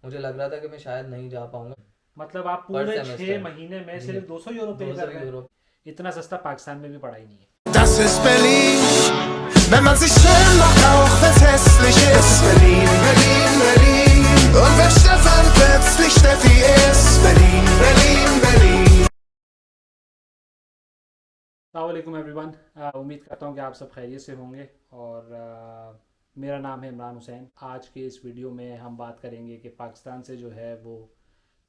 मुझे लग रहा था कि मैं शायद नहीं जा पाऊंगा मतलब आप पर पूरे छः सेमेस्टर। महीने में जी, सिर्फ 200 यूरो पे कर 200 रहे हैं। यूरो इतना सस्ता पाकिस्तान में भी पढ़ाई नहीं है। Das ist Berlin, wenn man sich schön macht, auch wenn's hässlich ist. Berlin, Berlin, Berlin. Und wenn Stefan plötzlich Steffi ist. Berlin, Berlin, Berlin. अस्सलामुअलैकुम एवरीवन। उम्मीद करता हूँ कि आप सब खैरियत से होंगे। और मेरा नाम है इमरान हुसैन। आज के इस वीडियो में हम बात करेंगे कि पाकिस्तान से जो है वो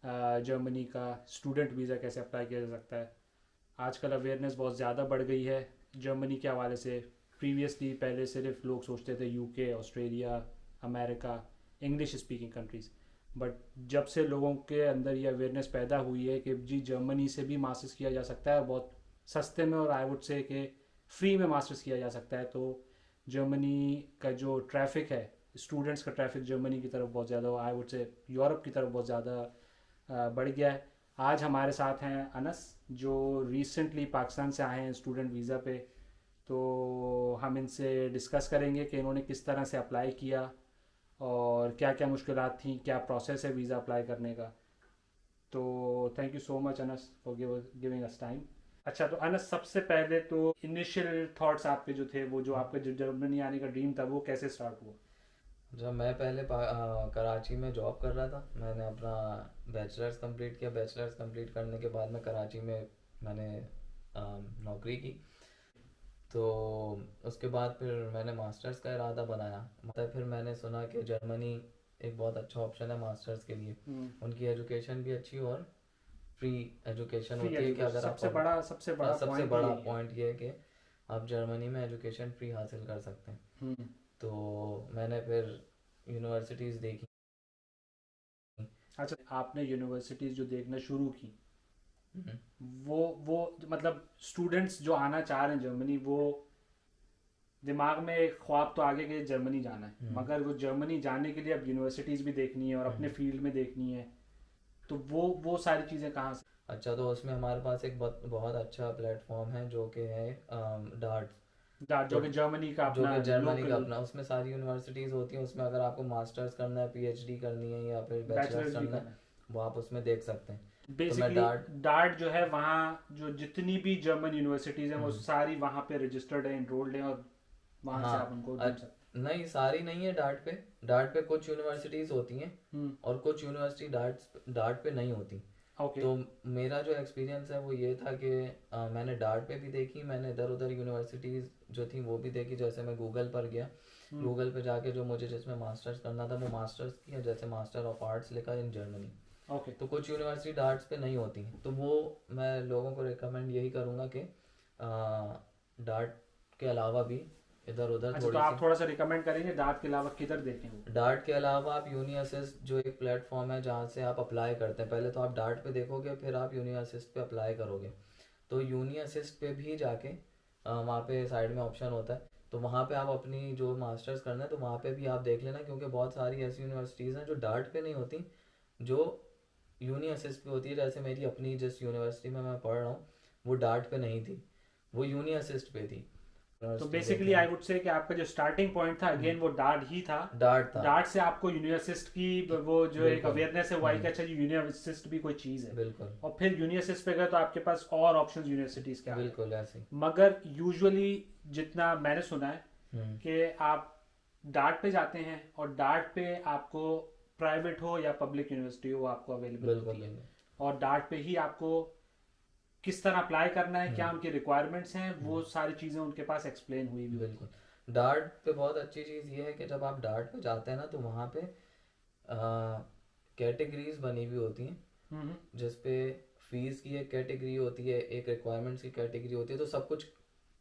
जर्मनी का स्टूडेंट वीज़ा कैसे अप्लाई किया जा सकता है। आजकल अवेयरनेस बहुत ज़्यादा बढ़ गई है जर्मनी के हवाले से। प्रीवियसली पहले सिर्फ लोग सोचते थे UK, Australia, America, English speaking countries. But जब से लोगों के अंदर ये अवेयरनेस पैदा हुई है कि जी जर्मनी से भी मास्टर्स किया जा सकता है बहुत सस्ते में, और आई वुड से कि फ्री में मास्टर्स किया जा सकता है, तो जर्मनी का जो ट्रैफिक है, स्टूडेंट्स का ट्रैफिक जर्मनी की तरफ बहुत ज़्यादा, आई वुड से यूरोप की तरफ बहुत ज़्यादा बढ़ गया है। आज हमारे साथ हैं अनस, जो रिसेंटली पाकिस्तान से आए हैं स्टूडेंट वीज़ा पे। तो हम इनसे डिस्कस करेंगे कि इन्होंने किस तरह से अप्लाई किया और क्या क्या मुश्किलात थी, क्या प्रोसेस है वीज़ा अप्लाई करने का। तो thank you so much Anas for giving us time. अच्छा, तो अनस सबसे पहले तो इनिशियल थॉट्स आपके जो थे, वो जो आपका जो जर्मनी आने का ड्रीम था, वो कैसे स्टार्ट हुआ? जब मैं पहले कराची में जॉब कर रहा था, मैंने अपना बैचलर्स कंप्लीट किया। बैचलर्स कंप्लीट करने के बाद मैं कराची में मैंने नौकरी की। तो उसके बाद फिर मैंने मास्टर्स का इरादा बनाया। मतलब फिर मैंने सुना कि जर्मनी एक बहुत अच्छा ऑप्शन है मास्टर्स के लिए। उनकी एजुकेशन भी अच्छी और फ्री एजुकेशन फ्री होती है कि एजुकेशन अगर सबसे आपको बड़ा सबसे बड़ा सबसे पॉइंट ही बड़ा यही है। पॉइंट ये है कि आप जर्मनी में एजुकेशन फ्री हासिल कर सकते हैं। हम्म। तो मैंने फिर यूनिवर्सिटीज़ देखी। अच्छा, आपने यूनिवर्सिटीज़ जो देखना शुरू की, हम्म, वो मतलब स्टूडेंट्स जो आना चाह रहे हैं जर्मनी, वो दिमाग में एक ख्वाब तो आगे कि जर्मनी जाना है, हम्म, मगर वो जर्मनी जाने के लिए अब यूनिवर्सिटीज़ भी देखनी है और अपने हम्म। फील्ड में देखनी है। तो वो सारी चीज़ें कहाँ से? अच्छा, तो उसमें हमारे पास एक बहुत बहुत अच्छा प्लेटफॉर्म है जो कि है डार्ट। जो तो कि जर्मनी का जो अपना कि जर्मनी का लोकल अपना, उसमें सारी यूनिवर्सिटीज़ होती हैं। उसमें अगर आपको मास्टर्स करना है, पीएचडी करनी है या फिर बैचलर्स बैचलर्स भी करना है, करना है। वो आप उसमें देख सकते हैं। तो मैं बेसिकली डार्ट। डार्ट जो है, वहाँ जो जितनी भी जर्मन यूनिवर्सिटीज़ हैं वो हम्म, सारी वहाँ पे रजिस्टर्ड है, एनरोल्ड है, और वहाँ से आप हाँ। उनको ढूंढ सकते नहीं, सारी नहीं है डार्ट पे। डार्ट पे कुछ यूनिवर्सिटीज़ होती हैं हैं। और कुछ यूनिवर्सिटी डार्ट डार्ट पे नहीं होती। ओके। तो मेरा जो एक्सपीरियंस है वो ये था कि मैंने डार्ट पे भी देखी, मैंने इधर उधर यूनिवर्सिटीज़ जो थी वो भी देखी। जैसे मैं गूगल पर गया, हम्म। गूगल पे जाके जो मुझे जिसमें मास्टर्स करना था वो मास्टर्स किया। जैसे मास्टर ऑफ आर्ट्स लिखा इन जर्मनी। ओके। तो कुछ यूनिवर्सिटी डार्ट्स पे नहीं होती, तो वो मैं लोगों को रिकमेंड यही करूँगा कि डार्ट के अलावा भी इधर उधर अच्छा, तो थोड़ी सी। आप थोड़ा सा रिकमेंड करेंगे डार्ट के अलावा किधर देखें वो? डार्ट के अलावा आप यूनी असिस्ट जो एक प्लेटफॉर्म है जहाँ से आप अप्लाई करते हैं, पहले तो आप डार्ट पे देखोगे फिर आप यूनी असिस्ट पे अप्लाई करोगे। तो यूनी असिस्ट पे भी जाके वहाँ पे साइड में ऑप्शन होता है, तो वहाँ पे आप अपनी जो मास्टर्स करना है तो वहाँ पे भी आप देख लेना, क्योंकि बहुत सारी ऐसी यूनिवर्सिटीज़ हैं जो डार्ट पे नहीं होती, जो यूनी असिस्ट पे होती है। जैसे मेरी अपनी जिस यूनिवर्सिटी में मैं पढ़ रहा हूँ वो डार्ट पे नहीं थी, वो यूनी असिस्ट पे थी। तो यूनिवर्सिटी देख बेसिकली आई लेना। वुड से कि आपका जो स्टार्टिंग पॉइंट था, अगेन वो डार्ट ही था। डार्ट था। डार्ट से आपको यूनिवर्सिस्ट की वो जो एक बिल्कुल। अवेयरनेस है वो आई कि अच्छा, यूनिवर्सिस्ट भी कोई चीज़ है। बिल्कुल। और फिर यूनिवर्सिस्ट पे गए तो आपके पास और ऑप्शंस यूनिवर्सिटीज़ के आ गए। बिल्कुल ऐसे ही। मगर यूजुअली जितना मैंने सुना है हम्म। कि आप डार्ट पे जाते हैं और डार्ट पे आपको प्राइवेट हो या पब्लिक यूनिवर्सिटी हो, आपको अवेलेबल बिल्कुल होती है। बिल्कुल। और डार्ट पे ही आपको किस तरह अप्लाई करना है, क्या हम्म, उनकी रिक्वायरमेंट्स हैं, वो हम्म, सारी चीज़ें उनके पास एक्सप्लेन हुई भी होती बिल्कुल। डार्ट पे बहुत अच्छी चीज़ ये है कि जब आप डार्ट पे जाते हैं ना तो वहाँ पे कैटेगरीज बनी हुई होती हैं, हैं। जिसपे फीस की एक कैटेगरी होती है, एक रिक्वायरमेंट्स की कैटेगरी होती है, तो सब कुछ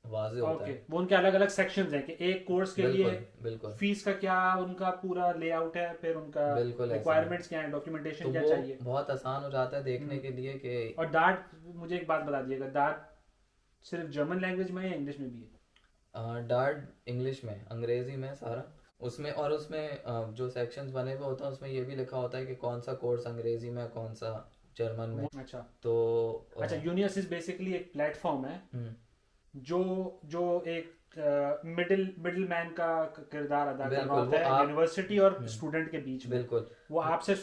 वाजे होता ओके, है। वो उनके अलग अलग सेक्शंस हैं कि एक कोर्स के लिए बिल्कुल बिल्कुल। फीस का क्या उनका पूरा लेआउट है, फिर उनका बिल्कुल ऐसे ही है। रिक्वायरमेंट्स क्या है, तो डॉक्यूमेंटेशन क्या वो चाहिए। बहुत आसान हो जाता है देखने हम्म। के लिए कि और डार्ट, मुझे एक बात बता दिएगा, डार्ट सिर्फ जर्मन लैंग्वेज में है या इंग्लिश में भी है? डार्ट इंग्लिश में, अंग्रेजी में सारा। उसमें और उसमें जो सेक्शंस बने हुए होते हैं उसमें ये भी लिखा होता है कि कौन सा कोर्स अंग्रेजी में, कौन सा जर्मन में। अच्छा। तो अच्छा, यूनियस इज बेसिकली एक प्लेटफॉर्म है हम्म, जो जो एक मिडिल मैन का किरदार अदा कर रहा बिल्कुल, होता वो है आप यूनिवर्सिटी और स्टूडेंट के बीच में। बिल्कुल वो आपसे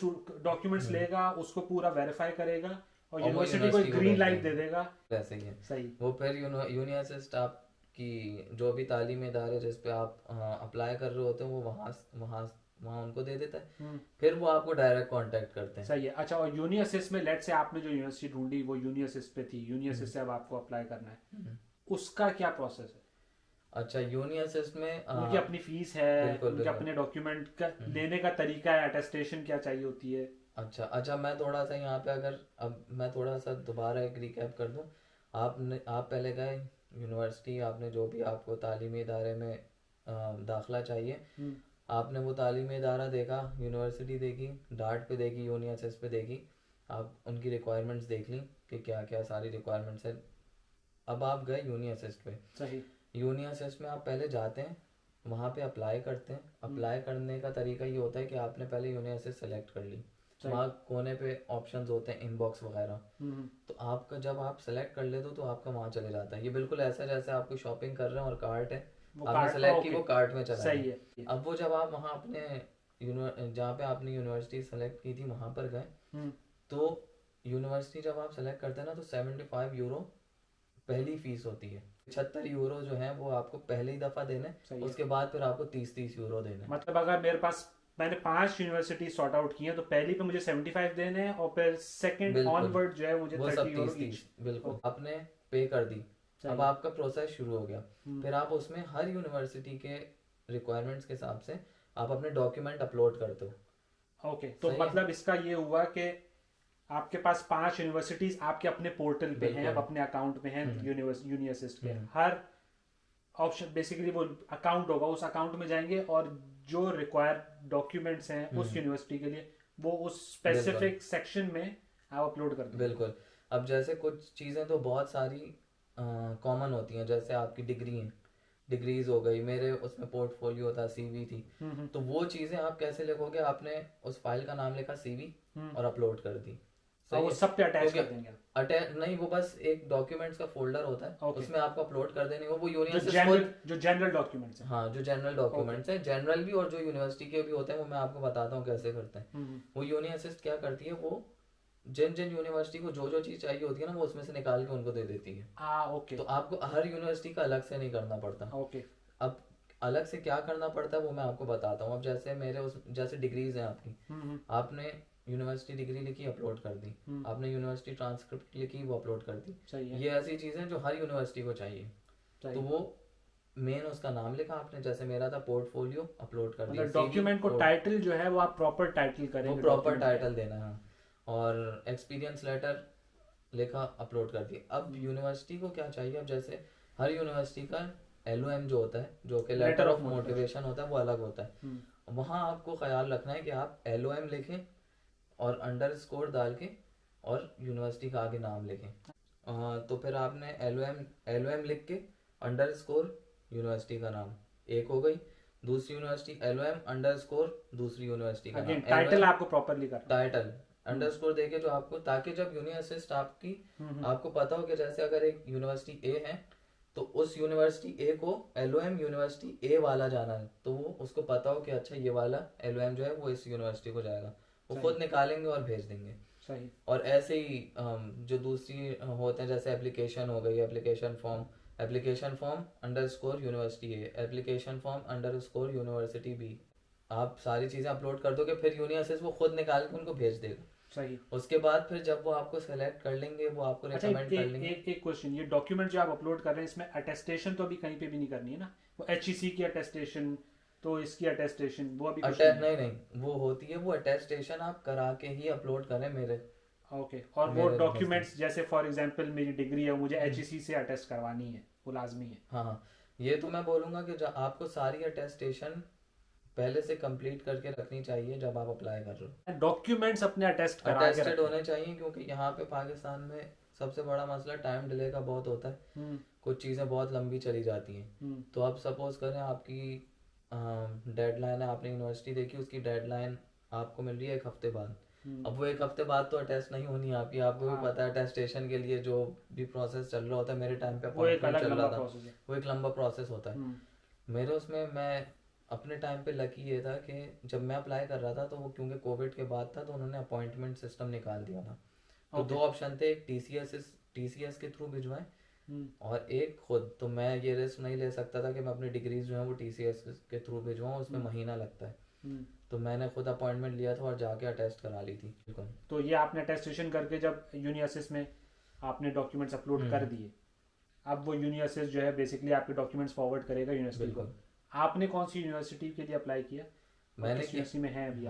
डॉक्यूमेंट्स लेगा, उसको पूरा वेरीफाई करेगा और और वो यूनिवर्सिटी को यूनिवर्सिटी को ग्रीन भेज लाइट देंगे। दे देगा। वैसे ही है सही। वो। फिर यूनिवर्सिस्ट आपकी जो भी तालीमी इदारे जिस पे आप अप्लाई कर रहे होते हैं वो वहाँ वहाँ उनको दे देता है। फिर वो आपको डायरेक्ट कांटेक्ट करते हैं। सही है। अच्छा, और यूनी असिस्ट में लेट से आपने जो यूनिवर्सिटी ढूंढी वो यूनी असिस्ट पे थी, यूनी असिस्ट से अब आपको अप्लाई करना है, उसका क्या प्रोसेस है? अच्छा, यूनी असिस्ट में उनकी अपनी फीस है, बिल्कुल, उनके बिल्कुल। अपने डॉक्यूमेंट का लेने का तरीका है, अटेस्टेशन क्या चाहिए होती है? अच्छा, मैं थोड़ा सा यहाँ पे अगर अब मैं थोड़ा सा दोबारा एक रिकैप कर दूँ। आप पहले गए यूनिवर्सिटी, आपने जो भी आपको तालीमी इदारे में दाखला चाहिए, आपने वो तालीमी इदारा देखा, यूनिवर्सिटी देखी, डार्ट पे देखी, यूनी असिस्ट पे देखी, आप उनकी रिक्वायरमेंट्स देख ली कि क्या क्या सारी रिक्वायरमेंट्स है। अब आप गए यूनी असिस्ट पे। सही। यूनी असिस्ट में आप पहले जाते हैं, वहाँ पे अप्लाई करते हैं। अप्लाई करने का तरीका ये होता है कि आपने पहले यूनी असिस्ट सेलेक्ट कर ली, वहाँ कोने पे ऑप्शंस होते हैं इनबॉक्स वगैरह, तो आपका जब आप सेलेक्ट कर लेते हो तो आपका वहाँ चले जाता है। ये बिल्कुल ऐसा जैसे आप कोई शॉपिंग कर रहे हैं और कार्ट है, आपने सेलेक्ट की, वो कार्ट में चला सही गया। है। अब वो जब आप वहाँ अपने जहाँ पे आपने यूनिवर्सिटी सेलेक्ट की थी वहाँ पर गए, तो यूनिवर्सिटी जब आप सेलेक्ट करते हैं ना तो 75 यूरो पहली फीस होती है। 76 यूरो जो है वो आपको पहले ही दफा देने, उसके बाद फिर आपको 30 यूरो देने। मतलब अगर मेरे पास मैंने 5 यूनिवर्सिटी सॉर्ट आउट की है तो पहली पे मुझे 75 देने हैं और फिर सेकंड ऑनवर्ड जो है मुझे वो 30 सब यूरो 30 ईच। बिल्कुल आपने पे कर दी। अब आपका प्रोसेस शुरू हो गया। फिर आप उसमें हर यूनिवर्सिटी के रिक्वायरमेंट्स के हिसाब से आप अपने डॉक्यूमेंट अपलोड करते हो। ओके, तो मतलब इसका ये हुआ कि आपके पास 5 यूनिवर्सिटीज आपके अपने पोर्टल पे हैं, अब अपने अकाउंट में हैं यूनी असिस्ट के। हर ऑप्शन बेसिकली वो अकाउंट होगा, उस अकाउंट में जाएंगे और जो रिक्वायर्ड डॉक्यूमेंट्स हैं उस यूनिवर्सिटी के लिए वो उस स्पेसिफिक सेक्शन में आप अपलोड कर देंगे। बिल्कुल। अब जैसे कुछ चीज़ें तो बहुत सारी कॉमन होती हैं, जैसे आपकी डिग्रीज हो गई, मेरे उसमें पोर्टफोलियो था, सीवी थी, तो वो चीज़ें आप कैसे लिखोगे? आपने उस फाइल का नाम लिखा सीवी और अपलोड कर दी। वो सब पे अटैच कर देंगे। नहीं, वो बस एक डॉक्यूमेंट्स का फोल्डर होता है, उसमें आपको अपलोड कर देने वो जो जनरल डॉक्यूमेंट्स हैं। हाँ, जो जनरल डॉक्यूमेंट्स हैं, जनरल भी और जो यूनिवर्सिटी के भी होते हैं, वो मैं आपको बताता हूँ कैसे करते हैं। वो यूनी असिस्ट क्या करती है, वो जिन यूनिवर्सिटी को जो चीज चाहिए होती है ना, वो उसमें से निकाल के उनको दे देती है। ओके। तो आपको हर यूनिवर्सिटी का अलग से नहीं करना पड़ता। ओके। अब अलग से क्या करना पड़ता है वो मैं आपको बताता हूँ। अब जैसे जैसे डिग्रीज हैं आपकी, आपने यूनिवर्सिटी डिग्री लिखी, अपलोड कर दी, आपने यूनिवर्सिटी ट्रांसक्रिप्ट लिखी, वो अपलोड कर दी। ये ऐसी चीजें जो हर यूनिवर्सिटी को चाहिए। तो वो मेन उसका नाम लिखा आपने, जैसे मेरा था पोर्टफोलियो, अपलोड कर दिया। डॉक्यूमेंट को टाइटल जो है वो आप प्रॉपर टाइटल करेंगे, वो प्रॉपर टाइटल देना है, और एक्सपीरियंस लेटर लिखा, अपलोड कर दिया। अब यूनिवर्सिटी को क्या चाहिए? अब जैसे हर यूनिवर्सिटी का LOM जो होता है, जो कि लेटर ऑफ मोटिवेशन होता है, वो अलग होता है। वहाँ आपको ख्याल रखना है कि आप LOM लिखें और अंडरस्कोर डाल के और यूनिवर्सिटी का आगे नाम लिखें। तो फिर आपने LOM लिख के अंडरस्कोर यूनिवर्सिटी का नाम एक हो गई, दूसरी यूनिवर्सिटी LOM अंडरस्कोर दूसरी यूनिवर्सिटी का नाम। टाइटल आपको प्रॉपरली करना, टाइटल अंडरस्कोर देके जो आपको, ताकि जब यूनी असिस्ट आपको पता हो कि जैसे अगर एक यूनिवर्सिटी A है तो उस यूनिवर्सिटी A को LOM यूनिवर्सिटी A वाला जाना है, तो वो उसको पता हो कि अच्छा ये वाला LOM जो है वो इस यूनिवर्सिटी को जाएगा, वो खुद निकालेंगे और भेज देंगे। सही। और ऐसे ही जो दूसरी होते हैं, जैसे एप्लीकेशन हो गई, application form underscore university A, application form underscore university B, आप सारी चीजें अपलोड कर दोगे, फिर यूनी असिस्ट वो खुद निकाल के उनको भेज देगा। सही। उसके बाद फिर जब वो आपको सेलेक्ट कर लेंगे, वो आपको रिकमेंड कर लेंगे। एक क्वेश्चन, ये डॉक्यूमेंट जो आप अपलोड कर रहे हैं इसमें अटेस्टेशन तो अभी कहीं पे भी नहीं करनी है ना? वो HEC की अटेस्टेशन, तो इसकी अटेस्टेशन वो अभी नहीं, वो होती है, वो अटेस्टेशन आप करा के ही अपलोड करें मेरे। ओके। और वो डॉक्यूमेंट्स जैसे फॉर एग्जांपल मेरी डिग्री है, मुझे HEC से अटेस्ट करवानी है, वो लाजमी है? हाँ, ये तो मैं बोलूँगा कि आपको सारी अटेस्टेशन पहले से कंप्लीट करके रखनी चाहिए जब आप अप्लाई कर रहे हो। डॉक्यूमेंट्स अपने अटेस्टेड होने चाहिए, क्योंकि यहाँ पे पाकिस्तान में सबसे बड़ा मसला टाइम डिले का बहुत होता है। कुछ चीज़ें बहुत लंबी चली जाती हैं। तो आप सपोज करें आपकी डेडलाइन है, आपने यूनिवर्सिटी देखी, उसकी डेडलाइन आपको मिल रही है 1 हफ्ते बाद, अब वो एक हफ्ते बाद तो अटेस्ट नहीं होनी आपकी, आपको भी पता है अटेस्टेशन के लिए जो भी प्रोसेस चल रहा होता है, मेरे टाइम पे वो एक अपॉइंटमेंट अलग चल लंबा रहा था, प्रोसेस है। वो एक लंबा प्रोसेस होता है। मेरे उसमें मैं अपने टाइम पे लकी ये था कि जब मैं अप्लाई कर रहा था तो वो क्योंकि कोविड के बाद था तो उन्होंने अपॉइंटमेंट सिस्टम निकाल दिया था। तो दो ऑप्शन थे, एक टीसीएस के थ्रू भिजवाएं और एक खुद। तो मैं ये रिस्क नहीं ले सकता था कि मैं अपनी डिग्रीज जो है वो टीसीएस के थ्रू भिजवाऊँ, उसमें महीना लगता है। तो मैंने खुद अपॉइंटमेंट लिया था और जाके अटेस्ट करा ली थी। बिल्कुल। तो ये आपने अटेस्टेशन करके जब यूनिवर्सिस में आपने डॉक्यूमेंट्स अपलोड कर दिए, अब वो यूनिवर्सिस जो है बेसिकली आपके डॉक्यूमेंट्स फॉरवर्ड करेगा यूनिवर्सिटी को। आपने कौन सी यूनिवर्सिटी के लिए अप्लाई किया? मैंने यूनिवर्सिटी में है अभी?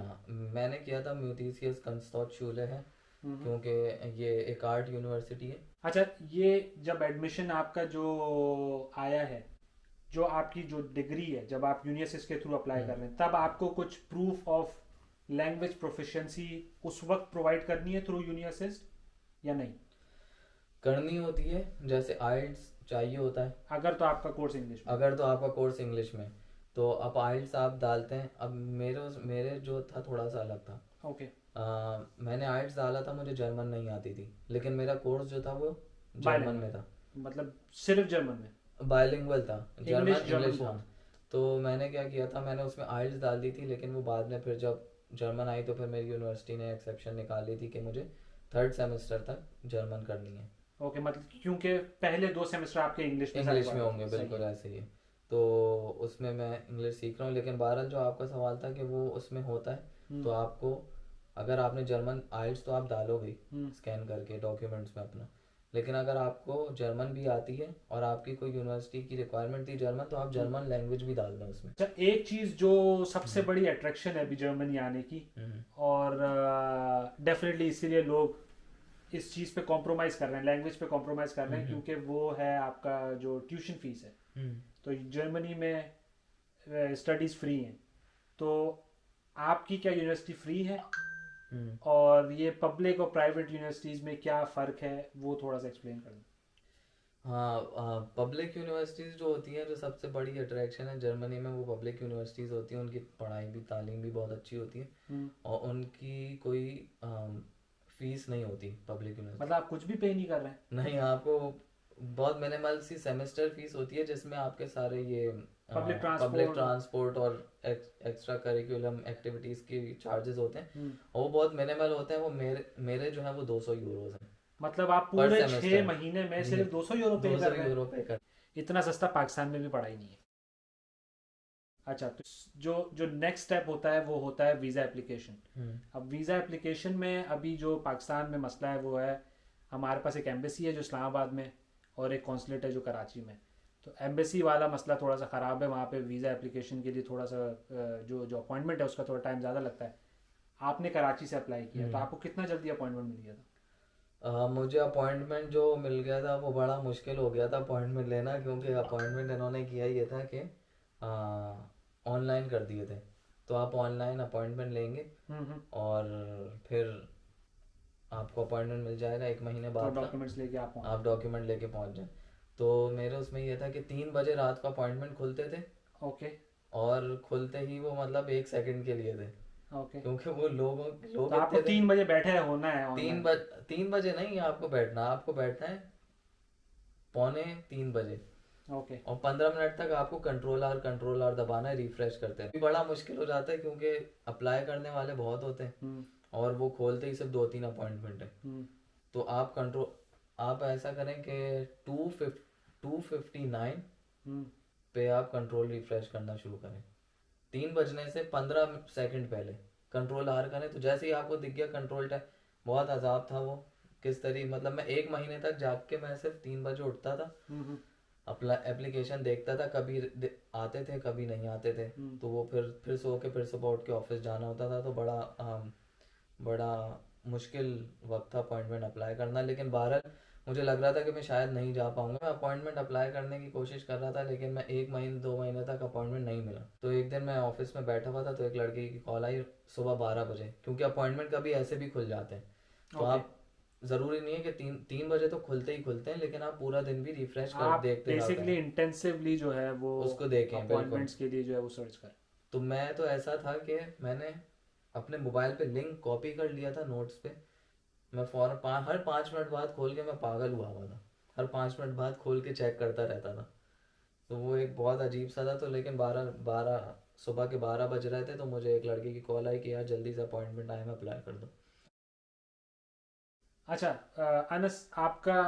मैंने किया था म्यूथिसियस कंस्टॉट शूले है, क्योंकि ये एक आर्ट यूनिवर्सिटी है। अच्छा, ये जब एडमिशन आपका जो आया है, जो आपकी जो डिग्री है, जब आप यूनिवर्सिटी के थ्रू अप्लाई कर रहे हैं, तब आपको कुछ प्रूफ ऑफ लैंग्वेज प्रोफिशिएंसी उस वक्त प्रोवाइड करनी है थ्रू यूनिवर्सिटी या नहीं? करनी होती है, जैसे आइल्स चाहिए होता है अगर तो आपका कोर्स इंग्लिश में, अगर तो आपका कोर्स इंग्लिश में, तो अब आइल्स आप डालते हैं। अब मेरे जो था थोड़ा सा अलग था। ओके। मैंने आइल्स डाला था, मुझे जर्मन नहीं आती थी, लेकिन मेरा कोर्स जो था वो जर्मन में था, मतलब सिर्फ जर्मन में, बायलिंगुअल था, जर्मन जर्मन इंग्लिश। both। हाँ, तो मैंने क्या किया था, मैंने उसमें आइल्स डाल दी थी, लेकिन वो बाद में फिर जब जर्मन आई तो फिर मेरी यूनिवर्सिटी ने एक्सेप्शन निकाली थी कि मुझे 3rd सेमेस्टर तक जर्मन करनी है। ओके, मतलब क्योंकि पहले 2 सेमेस्टर आपके इंग्लिश में होंगे, बिल्कुल ऐसे ही है। तो उसमें मैं इंग्लिश सीख रहा हूँ, लेकिन बहरहाल जो आपका सवाल था कि वो उसमें होता है, तो आपको अगर आपने जर्मन आइल्स तो आप डालोगे स्कैन करके डॉक्यूमेंट्स में अपना, लेकिन अगर आपको जर्मन भी आती है और आपकी कोई यूनिवर्सिटी की रिक्वायरमेंट थी जर्मन, तो आप जर्मन लैंग्वेज भी डाल दें उसमें। अच्छा, एक चीज जो सबसे बड़ी अट्रैक्शन है अभी जर्मनी आने की, और डेफिनेटली इसीलिए लोग इस चीज पे कॉम्प्रोमाइज कर रहे हैं, लैंग्वेज पे कॉम्प्रोमाइज कर रहे हैं, क्योंकि वो है आपका जो ट्यूशन फीस है। तो जर्मनी में स्टडीज फ्री हैं, तो आपकी क्या यूनिवर्सिटी फ्री है? और ये पब्लिक और प्राइवेट यूनिवर्सिटीज में क्या फ़र्क है, वो थोड़ा सा एक्सप्लेन कर दें। हाँ, पब्लिक यूनिवर्सिटीज़ जो होती हैं, जो सबसे बड़ी अट्रैक्शन है जर्मनी में, वो पब्लिक यूनिवर्सिटीज़ होती हैं। उनकी पढ़ाई भी, तालीम भी बहुत अच्छी होती है और उनकी कोई फीस नहीं होती पब्लिक यूनिवर्सिटी। मतलब आप कुछ भी पे नहीं कर रहे हैं? नहीं, आपको बहुत मिनिमल सी सेमेस्टर फीस होती है, जिसमें आपके सारे ये पब्लिक ट्रांसपोर्ट और एक्स्ट्रा करिकुलम एक्टिविटीज की चार्जेस होते हैं, और वो बहुत मिनिमल होते हैं। वो मेरे जो है वो 200 यूरोज हैं। मतलब आप पूरे 6 महीने में सिर्फ 200 यूरो पे कर रहे हैं? इतना सस्ता पाकिस्तान में भी पढ़ाई नहीं है। अच्छा, तो जो नेक्स्ट स्टेप होता है वो होता है वीज़ा एप्लीकेशन। अब वीज़ा एप्लीकेशन में अभी जो पाकिस्तान में मसला है वो है, हमारे पास एक एम्बेसी है जो इस्लामाबाद में और एक कॉन्सुलेट है जो कराची में। तो एम्बेसी वाला मसला थोड़ा सा ख़राब है, वहाँ पे वीज़ा एप्लीकेशन के लिए थोड़ा सा जो अपॉइंटमेंट है उसका थोड़ा टाइम ज़्यादा लगता है। आपने कराची से अप्लाई किया, तो आपको कितना जल्दी अपॉइंटमेंट मिल गया था? मुझे अपॉइंटमेंट जो मिल गया था वो बड़ा मुश्किल हो गया था अपॉइंटमेंट लेना, क्योंकि अपॉइंटमेंट इन्होंने किया ये था कि ऑनलाइन कर दिए थे। तो आप ऑनलाइन अपॉइंटमेंट लेंगे और फिर आपको अपॉइंटमेंट मिल जाएगा 1 महीने बाद। तो डॉक्यूमेंट्स लेके आप डॉक्यूमेंट लेके पहुंच जाए। तो मेरे उसमें ये था कि 3 बजे रात को अपॉइंटमेंट खुलते थे। ओके। और खुलते ही वो मतलब 1 सेकंड के लिए थे। ओके। क्योंकि वो लोग तो आपको 3 बजे बैठे होना है। 3 बजे नहीं आपको बैठना है 2:45 बजे। ओके। और 15 मिनट तक आपको कंट्रोल आर दबाना है, रिफ्रेश करते हैं। बड़ा मुश्किल हो जाता है क्योंकि अप्लाई करने वाले बहुत होते हैं और वो खोलते ही सिर्फ 2-3 अपॉइंटमेंट है। तो आप ऐसा करें कि 2:59 पे आप कंट्रोल रिफ्रेश करना शुरू करें। 3 बजने से 15 सेकंड पहले कंट्रोल आर करें। तो जैसे ही आपको दिख गया कंट्रोल टाइम, बहुत अजाब था वो किस तरीके, मतलब मैं 1 महीने तक जाग के मैं सिर्फ 3 बजे उठता था, अपना एप्लीकेशन देखता था, कभी आते थे कभी नहीं आते थे। तो वो फिर सो के फिर सुबह उठ के ऑफिस जाना होता था। तो बड़ा मुश्किल वक्त था अपॉइंटमेंट अप्लाई करना। लेकिन बहरहाल मुझे लग रहा था कि मैं शायद नहीं जा पाऊंगा। मैं अपॉइंटमेंट अप्लाई करने की कोशिश कर रहा था, लेकिन मैं 1 महीने 2 महीने तक अपॉइंटमेंट नहीं मिला। तो एक दिन मैं ऑफिस में बैठा हुआ था, तो एक लड़के की कॉल आई सुबह 12 बजे, क्योंकि अपॉइंटमेंट कभी ऐसे भी खुल जाते हैं। तो आप जरूरी नहीं है कि 3 बजे तो खुलते हैं, लेकिन आप पूरा दिन भी रिफ्रेश कर देखते हैं। बेसिकली इंटेंसिवली जो है वो उसको देखें, अपॉइंटमेंट्स के लिए जो है वो सर्च करें। तो मैं तो ऐसा था कि मैंने अपने मोबाइल पे लिंक कॉपी कर लिया था नोट्स पे। मैं हर 5 मिनट बाद खोल के मैं पागल हुआ था, हर 5 मिनट बाद खोल के चेक करता रहता था। तो वो एक बहुत अजीब सा था। तो लेकिन 12 सुबह के 12 बज रहे थे तो मुझे एक लड़के की कॉल आई कि यार जल्दी से अपॉइंटमेंट आए, मैं अप्लाई कर दो। अच्छा, अनस, आपका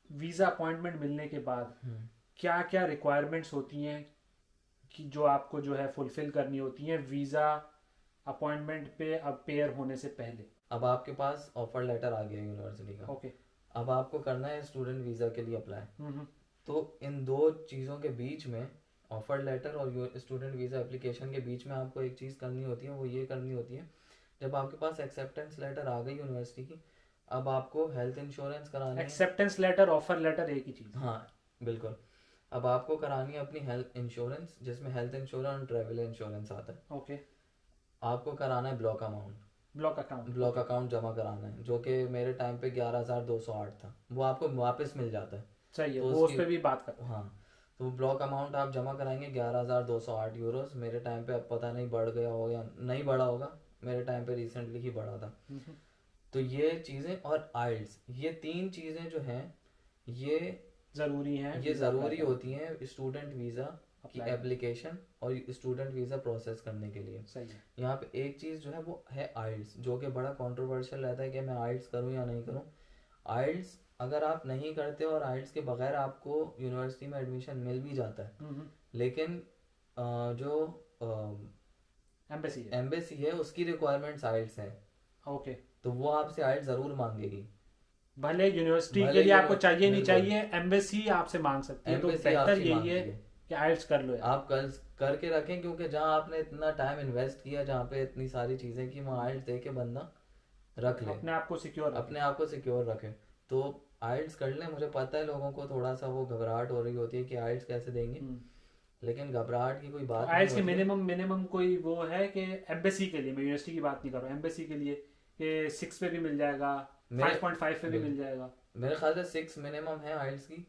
वीज़ा अपॉइंटमेंट मिलने के बाद क्या क्या रिक्वायरमेंट्स होती हैं कि जो आपको जो है फुलफिल करनी होती हैं वीज़ा अपॉइंटमेंट पे अपेयर होने से पहले? अब आपके पास ऑफर लेटर आ गया यूनिवर्सिटी का, ओके। अब आपको करना है स्टूडेंट वीज़ा के लिए अप्लाई। हम्म। तो इन दो चीज़ों के बीच में, ऑफर लेटर और स्टूडेंट वीज़ा एप्लीकेशन के बीच में आपको एक चीज़ करनी होती है, वो ये करनी होती है, जब आपके पास एक्सेप्टेंस लेटर आ गई यूनिवर्सिटी की, अब आपको हेल्थ इंश्योरेंस करानी है। एक्सेप्टेंस लेटर, ऑफर लेटर एक ही चीज़? हाँ बिल्कुल। अब आपको करानी है अपनी हेल्थ इंश्योरेंस, जिसमें हेल्थ इंश्योरेंस और ट्रैवल इंश्योरेंस आता है। ओके। आपको कराना है ब्लॉक अमाउंट, ब्लॉक अकाउंट जमा कराना है, जो कि मेरे टाइम पे 11,208 था, वो आपको वापस मिल जाता है। सही है, तो वो उस पर भी बात कर। हाँ, तो ब्लॉक अमाउंट आप जमा कराएंगे 11,208 यूरोस। मेरे टाइम पे अब पता नहीं बढ़ गया हो या नहीं बढ़ा होगा, मेरे टाइम पे रिसेंटली ही बढ़ा था। तो ये चीज़ें और आइल्स, ये 3 चीज़ें जो हैं ये ज़रूरी हैं, ये ज़रूरी होती हैं स्टूडेंट वीज़ा की Apply। एप्लीकेशन और स्टूडेंट वीज़ा प्रोसेस करने के लिए। सही है। यहाँ पे एक चीज़ जो है वो है आइल्स, जो कि बड़ा कंट्रोवर्शियल रहता है कि मैं आइल्स करूँ या नहीं करूँ। आइल्स अगर आप नहीं करते और आइल्स के बगैर आपको यूनिवर्सिटी में एडमिशन मिल भी जाता है, लेकिन जो एम्बेसी है उसकी रिक्वायरमेंट्स आइल्स है। ओके। तो वो आपसे आइल्स ज़रूर मांगेगी, भले यूनिवर्सिटी भले के लिए आपको यूनिवर्सिटी- चाहिए नहीं बिल्कुल। चाहिए, एम्बेसी आपसे मांग सकती है। तो एम्बेसी बेहतर आपसे यही मांगती है है, कि आइल्स कर लो यार। आप कल करके रखें, क्योंकि जहाँ आपने इतना टाइम इन्वेस्ट किया, जहाँ पे इतनी सारी चीज़ें की, वहाँ आइल्स दे के बंदा रख ले, अपने आप को सिक्योर अपने आप को सिक्योर रखे। तो आइल्स कर लें। मुझे पता है लोगों को थोड़ा सा वो घबराहट हो रही होती है कि आइल्स कैसे देंगे, लेकिन घबराहट की कोई बात नहीं आइल्स की होती है। मिनिमम कोई वो है कि एम्बेसी के लिए, मैं यूनिवर्सिटी की बात नहीं कर रहा हूँ, एम्बेसी के लिए कि 6 पे भी मिल जाएगा, 5.5 पे भी मिल जाएगा। मेरे ख्याल से 6 मिनिमम है आइल्स की,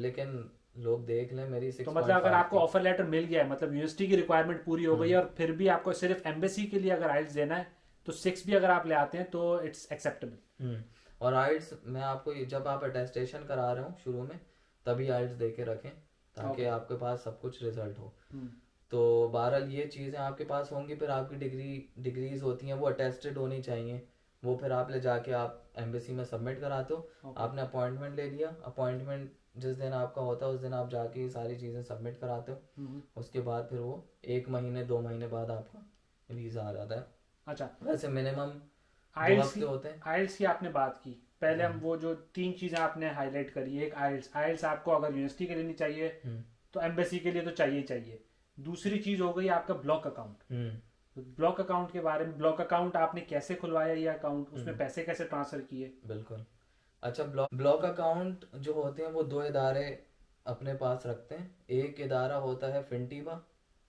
लेकिन लोग देख लें मेरी 6.5। तो मतलब अगर आपको ऑफर लेटर मिल गया है, मतलब यूनिवर्सिटी की रिक्वायरमेंट पूरी हो गई है और फिर भी आपको सिर्फ एम्बेसी के लिए अगर आइल्स देना है, तो 6 भी अगर आप ले आते हैं तो इट्स एक्सेप्टेबल। और आइल्स मैं आपको जब आप अटेस्टेशन करा रहे हो शुरू में, तभी आइल्स दे के रखें, ताकि आपके पास सब कुछ रिजल्ट हो। तो बहरहाल ये चीज़ें आपके पास होंगी। फिर आपकी डिग्रीज होती हैं, वो अटेस्टेड होनी चाहिए। वो फिर आप ले जाके आप एम्बेसी में सबमिट कराते हो। आपने अपॉइंटमेंट ले लिया, अपॉइंटमेंट जिस दिन आपका होता है उस दिन आप जाके ये सारी चीज़ें सबमिट कराते हो। उसके बाद फिर वो 1 महीने 2 महीने बाद आपका वीज़ा आ जाता है। अच्छा, वैसे मिनिमम 2 आइल्स हफ्ते होते हैं। आइल्स की आपने बात की, पहले हम वो जो 3 चीज़ें आपने हाईलाइट करी, एक आइल्स आपको अगर यूनिवर्सिटी के लिए नहीं चाहिए तो एम्बेसी के लिए तो चाहिए चाहिए। दूसरी चीज़ हो गई आपका ब्लॉक अकाउंट। ब्लॉक अकाउंट के बारे में, ब्लॉक अकाउंट आपने कैसे खुलवाया ये अकाउंट, उसमें पैसे कैसे ट्रांसफर किए? बिल्कुल। अच्छा, ब्लॉक अकाउंट जो होते हैं वो 2 इदारे अपने पास रखते हैं। एक इदारा होता है फिनटीबा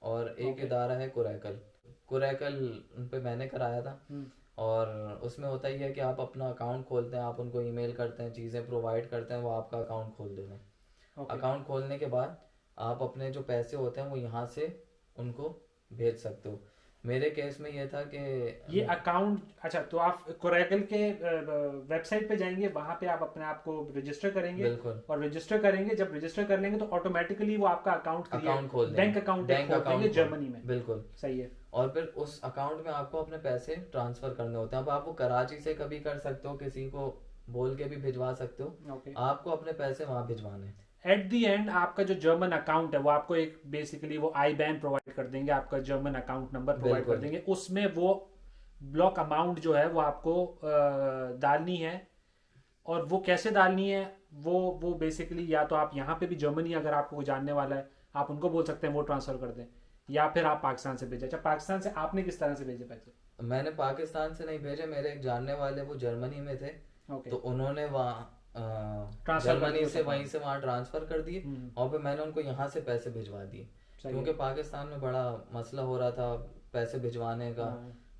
और एक इदारा है कुरैकल पे मैंने कराया था। और उसमें होता ही है कि आप अपना अकाउंट खोलते हैं, आप उनको ईमेल करते हैं, चीज़ें प्रोवाइड करते हैं, वो आपका अकाउंट खोल देते हैं। अकाउंट खोलने के बाद आप अपने जो पैसे होते हैं वो यहाँ से उनको भेज सकते हो। मेरे केस में ये था कि ये अकाउंट, अच्छा, तो आप कोरैकल के वेबसाइट पे जाएंगे, वहां पे आप अपने आप को रजिस्टर करेंगे। बिल्कुल। और रजिस्टर करेंगे, जब रजिस्टर कर लेंगे तो ऑटोमेटिकली वो आपका अकाउंट खोल बैंक अकाउंट खोलेंगे जर्मनी में। बिल्कुल सही है। और फिर उस अकाउंट में आपको अपने पैसे ट्रांसफर करने होते हैं। अब आप वो कराची से कभी कर सकते हो, किसी को बोल के भी भिजवा सकते हो। आपको अपने पैसे वहां भिजवाने हैं। एट दी एंड आपका जो जर्मन अकाउंट है वो आपको एक बेसिकली वो IBAN प्रोवाइड कर देंगे, आपका जर्मन अकाउंट नंबर प्रोवाइड कर देंगे। उसमें वो ब्लॉक अमाउंट जो है वो आपको डालनी है। और वो कैसे डालनी है, वो बेसिकली या तो आप यहाँ पे भी जर्मनी अगर आपको जानने वाला है आप उनको बोल सकते हैं वो ट्रांसफर कर दें, या फिर आप पाकिस्तान से भेजें। अच्छा, पाकिस्तान से आपने किस तरह से भेजे पैसे? मैंने पाकिस्तान से नहीं भेजे, मेरे एक जानने वाले वो जर्मनी में थे। तो उन्होंने वहाँ जर्मनी से वहीं से वहाँ ट्रांसफर कर दिए और फिर मैंने उनको यहाँ से पैसे भिजवा दिए, क्योंकि पाकिस्तान में बड़ा मसला हो रहा था पैसे भिजवाने का,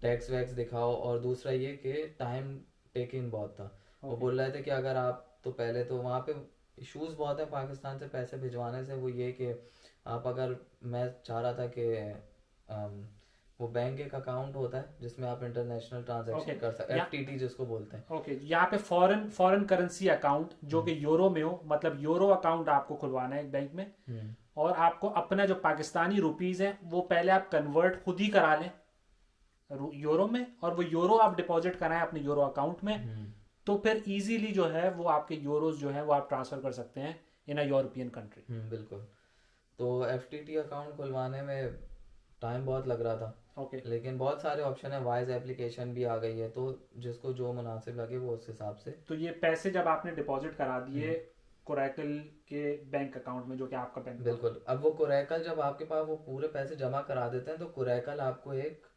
टैक्स वैक्स दिखाओ, और दूसरा ये कि टाइम टेकिंग बहुत था। वो बोल रहे थे कि अगर आप, तो पहले तो वहाँ पे इश्यूज बहुत है पाकिस्तान से पैसे भिजवाने से। वो ये कि आप अगर, मैं चाह रहा था कि वो बैंक एक अकाउंट होता है जिसमें आप इंटरनेशनल ट्रांजैक्शन Okay. कर सकते हैं, या- एफटीटी जिसको बोलते हैं। ओके, यहाँ पे फॉरेन करेंसी अकाउंट जो कि यूरो में हो, मतलब यूरो अकाउंट आपको खुलवाना है एक बैंक में, हम्म, और आपको अपना जो पाकिस्तानी रुपीस है वो पहले आप कन्वर्ट खुद ही करा लें यूरो में, और वो यूरो आप डिपॉजिट कराएं अपने यूरो अकाउंट में, तो फिर इजीली जो है वो आपके यूरोज जो है वो आप ट्रांसफर कर सकते हैं इन अ यूरोपियन कंट्री। बिल्कुल। तो एफटीटी अकाउंट खुलवाने में टाइम बहुत लग रहा था, ओके, लेकिन बहुत सारे ऑप्शन है, वाइज एप्लीकेशन भी आ गई है, तो जिसको जो मुनासिब लगे वो उस हिसाब से। तो ये पैसे जब आपने डिपॉजिट करा दिए कोरैकल के बैंक अकाउंट में जो कि आपका बैंक, बिल्कुल। अब वो कुरैकल जब आपके पास वो पूरे पैसे जमा करा देते हैं तो कुरैकल आपको एक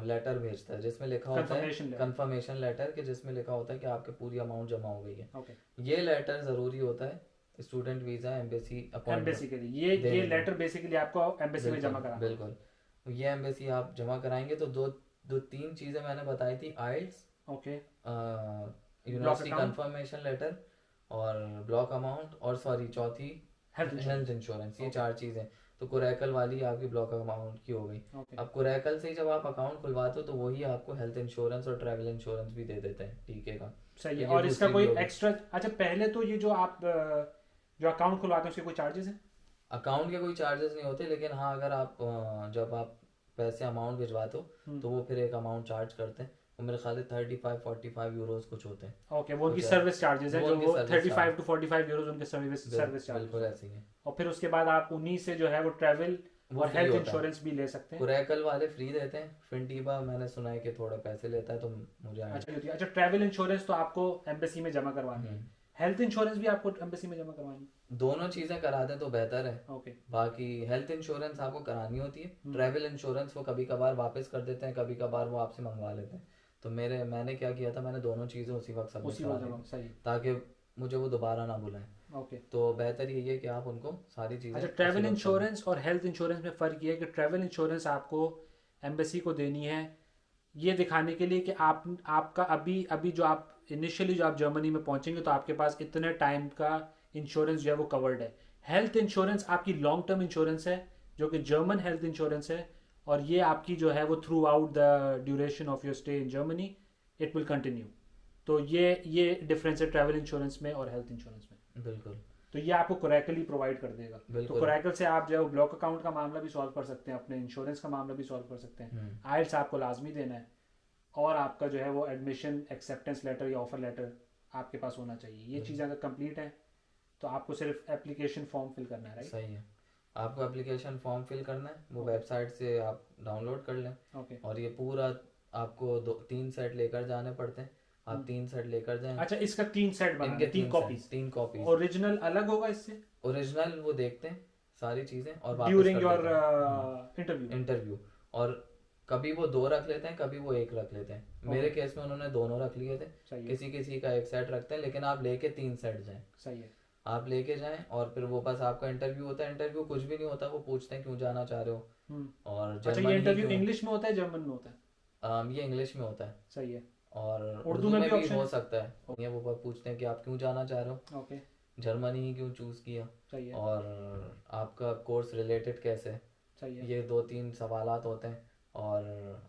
लेटर भेजता है जिसमें लिखा होता है Confirmation letter. कंफर्मेशन लेटर, कि जिसमें लिखा होता है कि आपके पूरी अमाउंट जमा हो गई है। ओके, ये लेटर ज़रूरी होता है student visa embassy appointment. Embassy के लिए ये देने लेटर बेसिकली आपको एम्बेसी में जमा करा। बिल्कुल। ये एम्बेसी आप जमा कराएंगे तो दो तीन चीज़ें मैंने बताई थी, IELTS, okay, university account. Confirmation letter और ब्लॉक अमाउंट, और सॉरी चौथी हेल्थ इंश्योरेंस। ये चार चीज़ें। तो कुरैकल वाली आपकी ब्लॉक अमाउंट की हो गई। ओके, अब कुरैकल से ही जब आप अकाउंट खुलवाते हो तो वही आपको हेल्थ इंश्योरेंस और ट्रैवल इंश्योरेंस भी दे देते हैं, ठीक है का। सही है। तो ये और इसका दूसरी कोई भी होगी। एक्स्ट्रा, अच्छा पहले तो ये जो आप जो अकाउंट खुलवाते हैं उसके कोई चार्जेस हैं? अकाउंट के कोई चार्जेस नहीं होते, लेकिन हाँ अगर आप जब आप पैसे अमाउंट भिजवाते हो तो वो फिर एक अमाउंट चार्ज करते हैं, वो मेरे ख्याल से 35-45 यूरोज कुछ होते हैं। ओके, वो उनकी कुछ सर्विस चार्जेस है वो जो उनकी वो service 35 to 45 यूरोज उनके सर्विस चार्जेस। बिल्कुल ऐसे ही है। और फिर उसके बाद आप उन्हीं से जो है वो ट्रैवल वो और free हेल्थ होता है। इंश्योरेंस भी ले सकते हैं। कुरैकल वाले फ्री देते हैं, फिनटीबा मैंने सुना है कि थोड़ा पैसे लेता है, तो मुझे अच्छा, ट्रैवल इंश्योरेंस तो आपको एम्बेसी में जमा करवानी है, हेल्थ इंश्योरेंस भी आपको एम्बेसी में जमा करवानी है। दोनों चीजें करा दें तो बेहतर है। ओके, बाकी हेल्थ इंश्योरेंस आपको करानी होती है, ट्रैवल इंश्योरेंस वो कभी कभार वापस कर देते हैं, कभी कभार वो आपसे मंगवा लेते हैं। तो मैंने क्या किया था, मैंने दोनों चीजें उसी वक्त सबमिट उसी करा वक्त दी जमा, सही। ताकि मुझे वो दोबारा ना बुलाएं। ओके, तो बेहतर यही है कि आप उनको सारी चीजें अच्छा, उसी ट्रैवल वक्त इंश्योरेंस और हेल्थ इंश्योरेंस में फ़र्क ये है कि ट्रैवल इंश्योरेंस आपको एम्बेसी को देनी है ये दिखाने के लिए कि आपका अभी जो आप इनिशियली जो आप जर्मनी में पहुंचेंगे तो आपके पास इतने टाइम का इंश्योरेंस जो है वो कवर्ड है। हेल्थ इंश्योरेंस आपकी लॉन्ग टर्म इंश्योरेंस है जो कि जर्मन हेल्थ इंश्योरेंस है, और ये आपकी जो है वो through out the duration of your stay in Germany it will continue. तो ये डिफरेंस है ट्रैवल इंश्योरेंस में और हेल्थ इंश्योरेंस में। बिल्कुल तो ये आपको कोरैकल ही प्रोवाइड कर देगा। तो बिल्कुल। कोरैकल से आप जो है ब्लॉक अकाउंट का मामला भी सॉल्व कर सकते हैं, अपने इंश्योरेंस का मामला भी सॉल्व कर सकते हैं। आइल्स आपको लाजमी देना है, और आपका जो है वो एडमिशन एक्सेप्टेंस लेटर या ऑफर लेटर आपके पास होना चाहिए। ये चीज़ें अगर कंप्लीट है तो आपको सिर्फ एप्लीकेशन फॉर्म फिल करना है, राइट? सही है। आपको एप्लीकेशन फॉर्म फिल करना है, वो वेबसाइट से आप डाउनलोड कर लें, ओके, और ये पूरा आपको 3 सेट लेकर जाने पड़ते हैं। आप 3 सेट लेकर जाएं। अच्छा, इसका 3 सेट बनाना इनके है, 3 कॉपीज। 3 कॉपीज। ओरिजिनल अलग होगा इससे ओरिजिनल वो देखते हैं सारी चीजें और वापस ड्यूरिंग कर योर देते हैं। इंटरव्यू। इंटरव्यू। और कभी वो 2 रख लेते हैं, कभी वो 1 रख लेते हैं। मेरे केस में उन्होंने दोनों रख लिए थे। सही है, किसी किसी का 1 सेट रखते हैं, लेकिन आप लेके 3 सेट जाएं। सही है। आप लेके जाएं, और फिर वो बस आपका इंटरव्यू होता है। इंटरव्यू कुछ भी नहीं होता, वो पूछते हैं क्यों जाना चाह रहे हो, और अच्छा, जर्मनी ये इंटरव्यू क्यों। इंग्लिश में होता है जर्मन में होता है? ये इंग्लिश में होता है, सही है। और उर्दू उर्दू में में भी भी option हो है? सकता है। ये वो पूछते हैं कि आप क्यों जाना चाह रहे हो, ओके, जर्मनी ही क्यों चूज किया, सही है, और आपका कोर्स रिलेटेड कैसे है। सही है। ये 2-3 सवालात होते हैं। और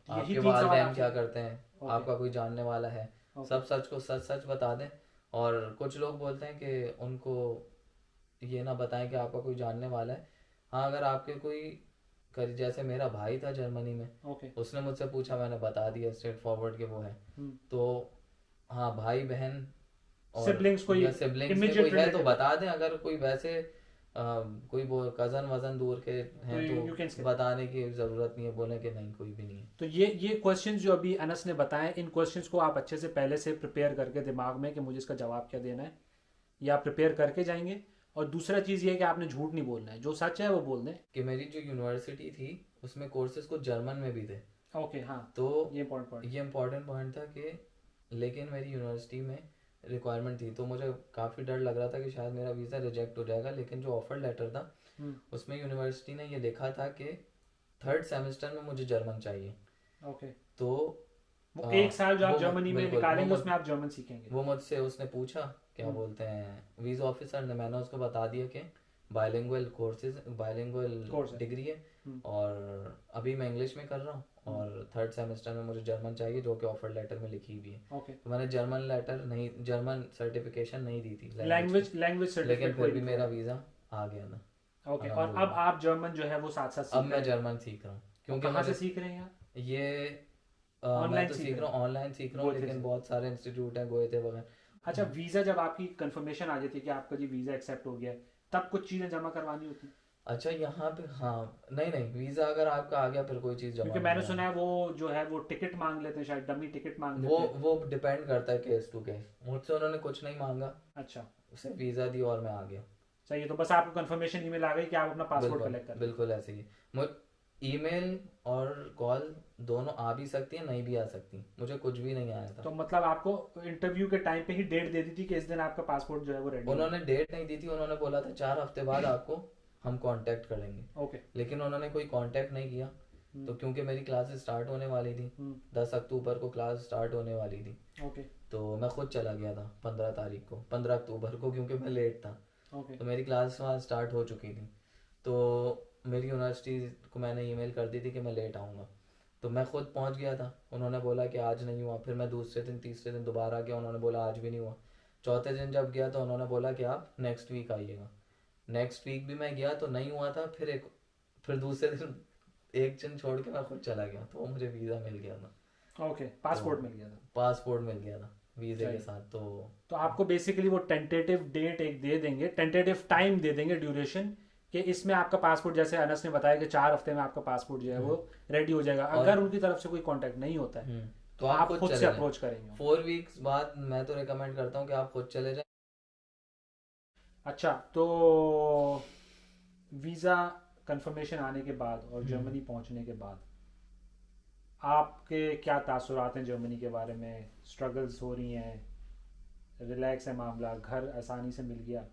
आपके 3 सवाल वालिदैन आपसे- क्या करते हैं, ओके। आपका कोई जानने वाला है, ओके। सब सच को सच सच बता दें। और कुछ लोग बोलते हैं कि उनको ये ना बताएं कि आपका कोई जानने वाला है। हाँ, अगर आपके कोई जैसे मेरा भाई था जर्मनी में, ओके, उसने मुझसे पूछा, मैंने बता दिया स्ट्रेट फॉरवर्ड के वो है। तो हाँ, भाई बहन और Siblings कोई या siblings में immediate कोई है तो relative। बता दें। अगर कोई वैसे कोई वो कजन वजन दूर के हैं you can तो skip। बताने की जरूरत नहीं है, बोले कि नहीं कोई भी नहीं है। तो ये क्वेश्चंस जो अभी अनस ने बताए, इन क्वेश्चंस को आप अच्छे से पहले से प्रिपेयर करके दिमाग में कि मुझे इसका जवाब क्या देना है, या आप प्रिपेयर करके जाएंगे। और दूसरा चीज़ ये है कि आपने झूठ नहीं बोलना है, जो सच है वो बोल दें। कि मेरी जो यूनिवर्सिटी थी उसमें कोर्सेज कुछ जर्मन में भी थे। ओके, हाँ, तो ये इंपॉर्टेंट पॉइंट। ये इम्पोर्टेंट पॉइंट था कि लेकिन मेरी यूनिवर्सिटी में रिक्वायरमेंट थी, तो मुझे काफ़ी डर लग रहा था कि शायद मेरा वीज़ा रिजेक्ट हो जाएगा। लेकिन जो ऑफर लेटर था उसमें यूनिवर्सिटी ने ये लिखा था कि 3rd सेमेस्टर में मुझे जर्मन चाहिए। ओके, तो वो 1 साल जो आप वो जर्मनी में बिल्कुल, निकालेंगे वो उसमें आप जर्मन सीखेंगे। वो मुझसे उसने पूछा क्या बोलते हैं वीज़ा ऑफिसर ने, मैंने उसको बता दिया कि बाइलिंगुअल कोर्सेज, बाइलिंगुअल कोर्स है। डिग्री है। और अभी मैं इंग्लिश में कर रहा हूँ और थर्ड सेमेस्टर में मुझे जर्मन चाहिए, जो कि ऑफर लेटर में लिखी हुई है। ओके, तो मैंने जर्मन सर्टिफिकेशन नहीं दी थी लैंग्वेज की, लैंग्वेज लेकिन सर्टिफिकेट फिर भी मेरा वीज़ा आ गया ना। ओके, और अब आप जर्मन जो है वो साथ साथ अब सीख मैं रहे हैं। जर्मन सीख रहा हूँ क्योंकि कहाँ से मुझे सीख रहे हैं आप? ये मैं ऑनलाइन तो सीख सीख रहे रहा हूँ, ऑनलाइन सीख रहा हूँ, गोएथे लेकिन से। बहुत सारे इंस्टीट्यूट हैं, गोएथे वगैरह। अच्छा, वीज़ा जब आपकी कंफर्मेशन आ जाती है कि आपका जी वीज़ा एक्सेप्ट हो गया है, तब कुछ चीज़ें जमा करवानी होती हैं? अच्छा, यहाँ पे हाँ, नहीं वीज़ा अगर आपका आ गया फिर कोई चीज़ जमा क्योंकि नहीं मैंने करानी। सुना है वो जो है वो टिकट मांग लेते हैं, शायद डमी टिकट मांग वो लेते हैं। वो डिपेंड करता है केस टू केस। मुझसे उन्होंने कुछ नहीं मांगा, अच्छा, उसे वीज़ा दी और मैं आ गया। सही है। तो बस आपको कंफर्मेशन ईमेल आ गई कि आप अपना पासपोर्ट बिल्कुल कलेक्ट कर। बिल्कुल ऐसे ही। मुझ ईमेल और कॉल दोनों आ भी सकती है, नहीं भी आ सकती, मुझे कुछ भी नहीं आया था। तो मतलब आपको इंटरव्यू के टाइम पे ही डेट दे दी थी कि इस दिन आपका पासपोर्ट जो है वो रेडी? उन्होंने डेट नहीं दी थी, उन्होंने बोला था 4 हफ्ते बाद आपको हम कांटेक्ट करेंगे, ओके। लेकिन उन्होंने कोई कांटेक्ट नहीं किया। तो क्योंकि मेरी क्लासेस स्टार्ट होने वाली थी, 10 अक्टूबर को क्लास स्टार्ट होने वाली थी, ओके तो मैं खुद चला गया था 15 तारीख को, 15 अक्टूबर को, क्योंकि मैं लेट था। ओके तो मेरी क्लास वहाँ स्टार्ट हो चुकी थी, तो मेरी यूनिवर्सिटी को मैंने ईमेल कर दी थी कि मैं लेट आऊँगा। तो मैं खुद पहुँच गया था, उन्होंने बोला कि आज नहीं हुआ। फिर मैं दूसरे दिन तीसरे दिन दोबारा गया, उन्होंने बोला आज भी नहीं हुआ। चौथे दिन जब गया तो उन्होंने बोला कि आप नेक्स्ट वीक आइएगा। नेक्स्ट वीक भी मैं गया तो नहीं हुआ था। फिर दूसरे दिन एक दिन छोड़ के मैं खुद चला गया, तो मुझे वीज़ा मिल गया था। ओके, पासपोर्ट मिल गया था। पासपोर्ट मिल गया था वीज़े के सही। साथ। तो आपको बेसिकली वो टेंटेटिव डेट एक दे देंगे, टेंटेटिव टाइम दे देंगे, ड्यूरेशन, कि इसमें आपका पासपोर्ट, जैसे अनस ने बताया कि 4 हफ्ते में आपका पासपोर्ट जो है वो रेडी हो जाएगा। अगर उनकी तरफ से कोई कांटेक्ट नहीं होता है तो आप खुद चले से जाएं। अप्रोच करेंगे। 4 वीक्स बाद मैं तो रिकमेंड करता हूँ कि आप खुद चले जाएं। अच्छा, तो वीज़ा कंफर्मेशन आने के बाद और जर्मनी पहुंचने के बाद आपके क्या तासुरात हैं जर्मनी के बारे में? स्ट्रगल्स हो रही हैं, रिलैक्स है मामला, घर आसानी से मिल गया?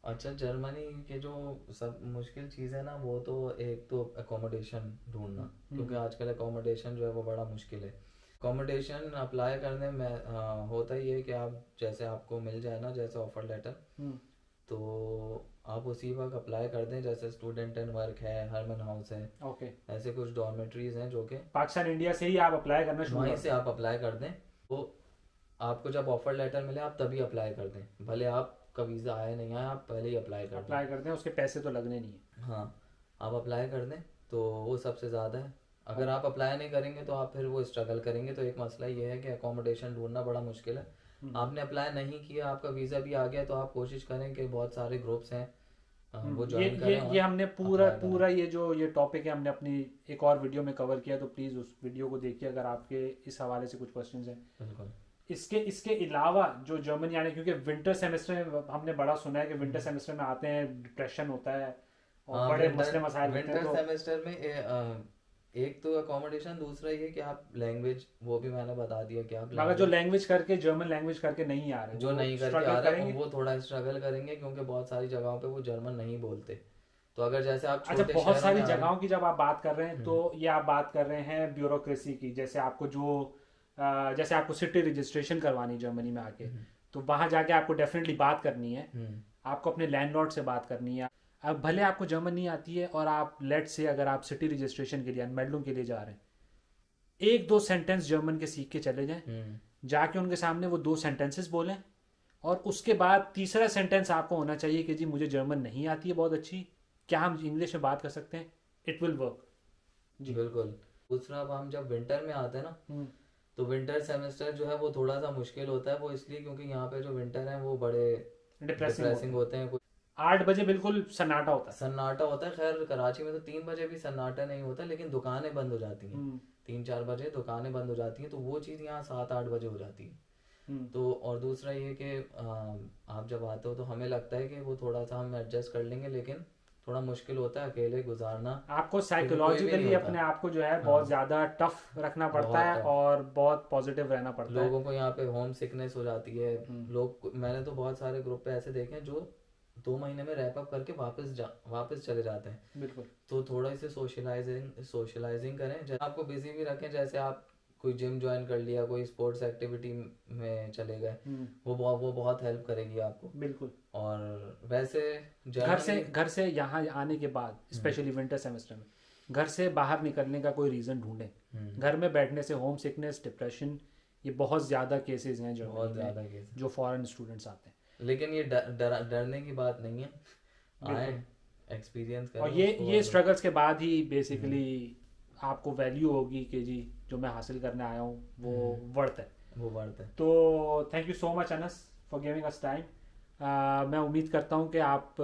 अच्छा, जर्मनी के जो सब मुश्किल चीज़ है ना, वो तो एक तो अकोमोडेशन ढूंढना, क्योंकि आजकल अकोमोडेशन जो है वो बड़ा मुश्किल है। अकोमोडेशन अप्लाई करने में होता ही है कि आप जैसे आपको मिल जाए ना, जैसे ऑफर लेटर, तो आप उसी वक्त अप्लाई कर दें। जैसे स्टूडेंट एंड वर्क है, हरमन हाउस है, ओके, ऐसे कुछ डॉर्मेट्रीज हैं जो कि पाकिस्तान इंडिया से ही आप अप्लाई करना शुरू वहीं कर से आप अप्लाई कर दें। तो आपको जब ऑफर लेटर मिले आप तभी अप्लाई कर दें, भले आपका वीज़ा आया नहीं आया, आप पहले ही अप्लाई कर दें। अप्लाई करते हैं, उसके पैसे तो लगने नहीं है। हाँ, आप अप्लाई कर दें तो वो सबसे ज़्यादा है। अगर आप अप्लाई नहीं करेंगे तो आप फिर वो स्ट्रगल करेंगे। तो एक मसला ये है कि अकोमोडेशन ढूंढना बड़ा मुश्किल है। आपने अप्लाई नहीं किया, आपका वीज़ा भी आ गया, तो आप कोशिश करें कि बहुत सारे ग्रुप्स हैं वो ये ज्वाइन करें। और ये हमने पूरा apply करें। पूरा ये टॉपिक है, हमने अपनी एक और वीडियो में कवर किया, तो प्लीज़ उस वीडियो को देखिए अगर आपके इस हवाले से कुछ क्वेश्चंस हैं। बिल्कुल। इसके अलावा जो जर्मनी आने, क्योंकि विंटर सेमेस्टर में हमने बड़ा सुना है कि विंटर सेमेस्टर में आते हैं डिप्रेशन होता है और बड़े मसले मसाइल होते हैं। विंटर तो सेमेस्टर में एक तो अकोमोडेशन, दूसरा ये कि आप लैंग्वेज, वो भी मैंने बता दिया कि आप मगर जो लैंग्वेज करके, जर्मन लैंग्वेज करके नहीं आ रहे, जो वो नहीं करके struggle आ रहे करेंगे। हैं वो थोड़ा स्ट्रगल करेंगे, क्योंकि बहुत सारी जगहों पे वो जर्मन नहीं बोलते। तो अगर जैसे आप अच्छा, छोटे बहुत शहरों सारी में आ रहे हैं- जगहों की जब आप बात कर रहे हैं तो ये आप बात कर रहे हैं ब्यूरोक्रेसी की। जैसे आपको जैसे आपको सिटी रजिस्ट्रेशन करवानी जर्मनी में आके, तो वहां जाके आपको डेफिनेटली बात करनी है, आपको अपने लैंडलॉर्ड से बात करनी है। अब भले आपको जर्मन नहीं आती है और आप लेट से अगर आप सिटी रजिस्ट्रेशन के लिए, अनमेल्डुम के लिए जा रहे हैं, 1-2 सेंटेंस जर्मन के सीख के चले जाएं, जाके उनके सामने वो 2 सेंटेंसेस बोलें, और उसके बाद तीसरा सेंटेंस आपको होना चाहिए कि जी मुझे जर्मन नहीं आती है बहुत अच्छी, क्या हम इंग्लिश में बात कर सकते हैं? इट विल वर्क जी। बिल्कुल। दूसरा, अब हम जब विंटर में आते हैं ना, तो विंटर सेमेस्टर जो है वो थोड़ा सा मुश्किल होता है। वो इसलिए क्योंकि यहाँ पे जो विंटर है वो बड़े डिप्रेसिंग होते हैं। 8 बजे बिल्कुल सन्नाटा होता है। सन्नाटा होता है। खैर कराची में तो 3 बजे भी सन्नाटा नहीं होता, लेकिन दुकानें बंद हो जाती हैं। 3-4 बजे दुकानें बंद हो जाती हैं, तो वो चीज़ यहाँ 7-8 बजे हो जाती है। तो और दूसरा ये कि आप जब आते हो तो हमें लगता है कि वो थोड़ा सा हम एडजस्ट कर लेंगे, लेकिन थोड़ा मुश्किल होता है अकेले गुजारना। आपको साइकोलॉजिकली अपने आप को जो है बहुत ज़्यादा टफ रखना पड़ता है और बहुत पॉजिटिव रहना पड़ता है। लोगों को यहाँ पे होम सिकनेस हो जाती है। लोग, मैंने तो बहुत सारे ग्रुप पे ऐसे देखे हैं जो 2 महीने में रैप अप करके वापस चले जाते हैं। बिल्कुल। तो थोड़ा इसे सोशलाइजिंग करें, जैसे आपको बिजी भी रखें। जैसे आप कोई जिम ज्वाइन कर लिया, कोई स्पोर्ट्स एक्टिविटी में चले गए, वो बहुत हेल्प करेगी आपको। बिल्कुल। और वैसे घर से यहाँ आने के बाद स्पेशली विंटर सेमेस्टर में घर से बाहर निकलने का कोई रीज़न ढूंढें। घर में बैठने से होम सिकनेस, डिप्रेशन, ये बहुत ज़्यादा केसेस हैं बहुत जर्मनी ज़्यादा में केस। जो फॉरेन स्टूडेंट्स आते हैं। लेकिन ये डरने की बात नहीं है, आए एक्सपीरियंस करें और उसको। ये स्ट्रगल्स के बाद ही बेसिकली आपको वैल्यू होगी कि जी जो मैं हासिल करने आया हूँ वो वर्थ है। वो बढ़ता है। तो thank you so much Anas for giving us time. मैं उम्मीद करता हूँ कि आप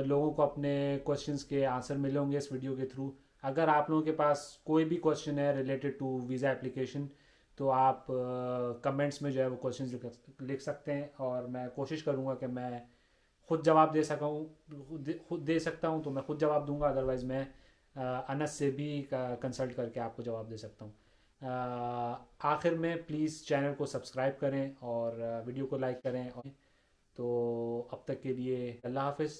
लोगों को अपने क्वेश्चंस के आंसर मिले होंगे इस वीडियो के थ्रू। अगर आप लोगों के पास कोई भी क्वेश्चन है रिलेटेड टू वीज़ा एप्लीकेशन तो आप कमेंट्स में जो है वो क्वेश्चंस लिख सकते हैं और मैं कोशिश करूँगा कि मैं खुद जवाब दे खुद दे सकता हूँ तो मैं खुद जवाब दूंगा, अदरवाइज़ मैं अनस से भी कंसल्ट करके आपको जवाब दे सकता हूँ। आखिर में प्लीज़ चैनल को सब्सक्राइब करें और वीडियो को लाइक करें। तो अब तक के लिए अल्लाह हाफिज़।